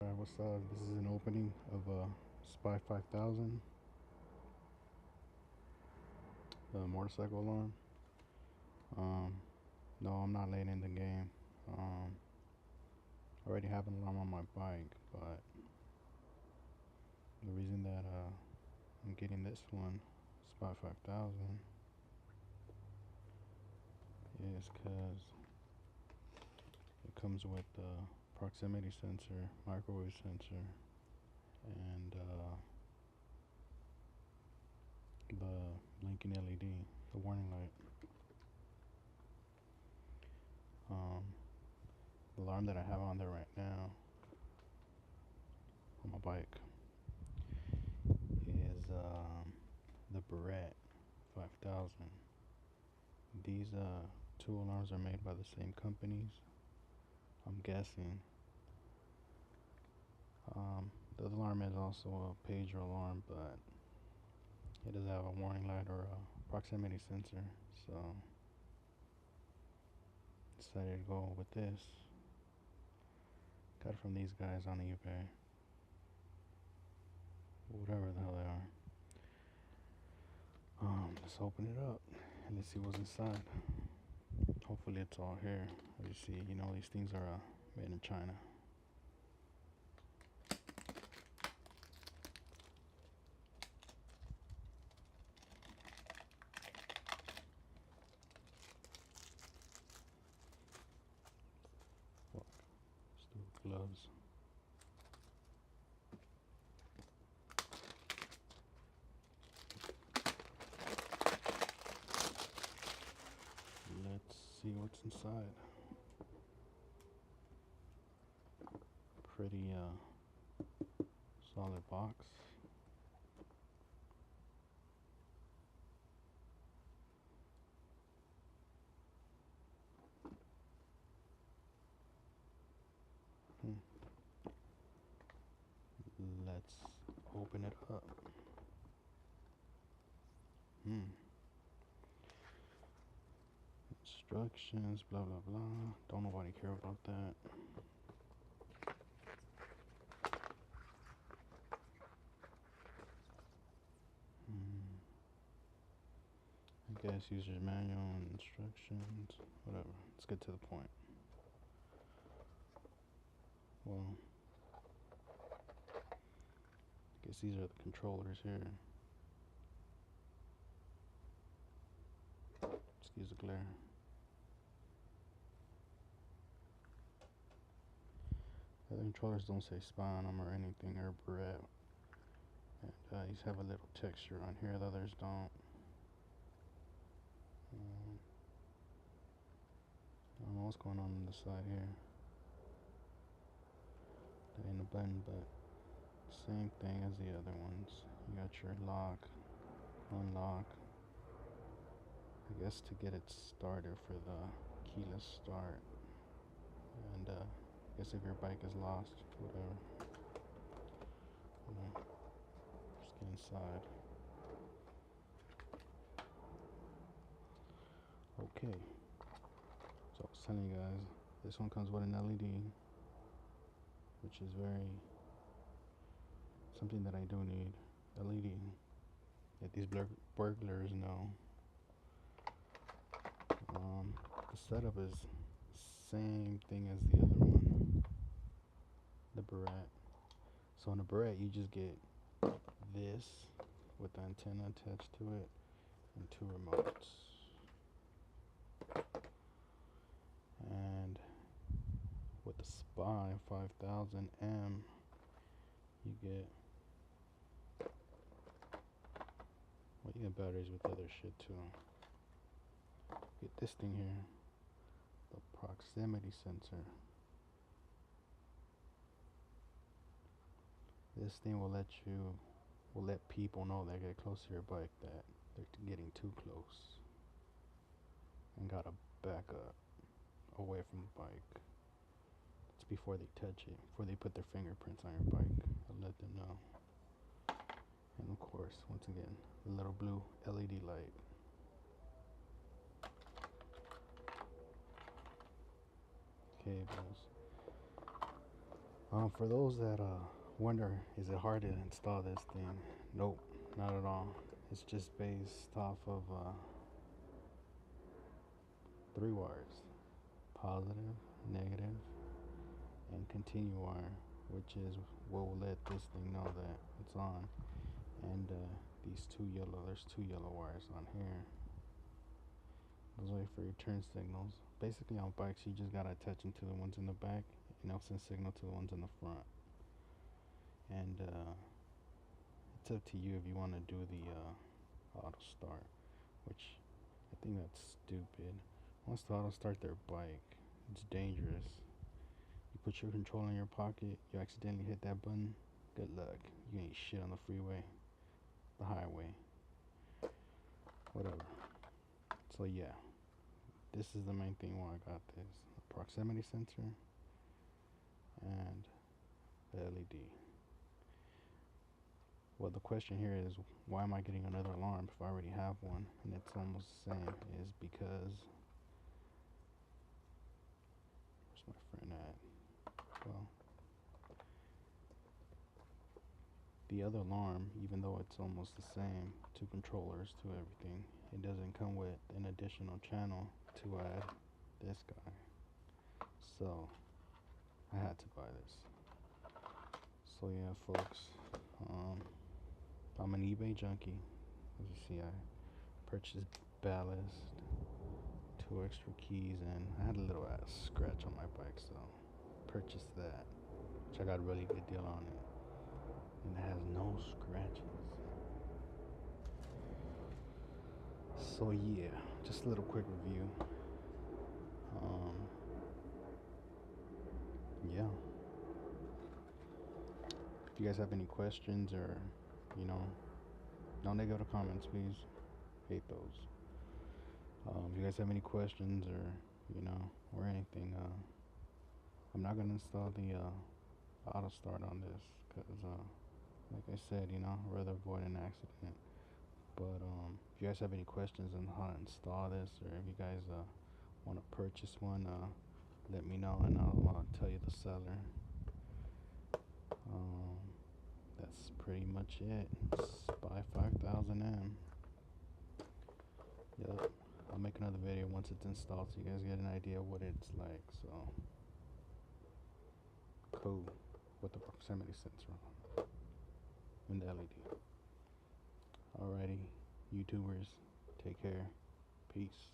Alright, what's up? This is an opening of a Spy 5000 motorcycle alarm. Um, no, I'm not late in the game. I already have an alarm on my bike, but the reason that I'm getting this one, Spy 5000, is because it comes with the proximity sensor, microwave sensor, and the blinking LED, the warning light. Um, the alarm that I have on there right now on my bike is the Barrett 5000. These two alarms are made by the same companies, I'm guessing. The alarm is also a pager alarm, but it doesn't have a warning light or a proximity sensor, so decided to go with this. Got it from these guys on eBay, whatever the hell they are. Let's open it up and let's see what's inside. Hopefully it's all here. As you see, these things are made in China. Fuck. Let's do gloves. Let's see what's inside. Pretty solid box. Hmm. Let's open it up. Instructions, blah blah blah. Don't nobody care about that. I guess user's manual and instructions. Whatever. Let's get to the point. Well, I guess these are the controllers here. Excuse the glare. The controllers don't say Spy on them or anything or Barrett. And these have a little texture on here, the others don't. I don't know what's going on the side here. That ain't a button, but same thing as the other ones. You got your lock, unlock. I guess to get it started for the keyless start. And I guess if your bike is lost, whatever. Just get inside. Okay. So I was telling you guys, this one comes with an LED, which is something that I do need. LED. That these burglars know. The setup is same thing as the other one, the Barrett. So on the Barrett, you just get this with the antenna attached to it and two remotes. And with the Spy 5000M, you get batteries with other shit too. Get this thing here, the proximity sensor. This thing will let people know that get close to your bike that they're getting too close and gotta back up away from the bike. It's before they touch it, before they put their fingerprints on your bike. I'll let them know. And of course, once again, the little blue LED light. Cables. For those that wonder, is it hard to install this thing? Nope, not at all. It's just based off of 3 wires: positive, negative, and continue wire, which is what will let this thing know that it's on. And there's two yellow wires on here. Those are for your turn signals. Basically, on bikes, you just gotta attach them to the ones in the back, and they'll send signal to the ones in the front. And it's up to you if you want to do the auto start, which I think that's stupid. Once the auto start their bike, it's dangerous. You put your controller in your pocket, you accidentally hit that button, good luck. You ain't shit on the freeway, the highway, whatever. So yeah, this is the main thing why I got this: a proximity sensor and the LED. Well, the question here is, why am I getting another alarm if I already have one and it's almost the same? Is because, where's my friend at? Well, the other alarm, even though it's almost the same, two controllers to everything, it doesn't come with an additional channel to add this guy. So I had to buy this. So yeah, folks, I'm an eBay junkie. As you see, I purchased ballast, 2 extra keys, and I had a little ass scratch on my bike, so purchased that, which I got a really good deal on it, and it has no scratches. So yeah, just a little quick review. Yeah. If you guys have any questions or, you know, no negative comments, please. Hate those. If you guys have any questions or, or anything, I'm not gonna install the auto start on this because, like I said, I'd rather avoid an accident. But if you guys have any questions on how to install this, or if you guys want to purchase one, let me know and I'll tell you the seller. That's pretty much it. Spy 5000M. Yep. I'll make another video once it's installed so you guys get an idea of what it's like. So cool with the proximity sensor and the LED. Alrighty, YouTubers, take care. Peace.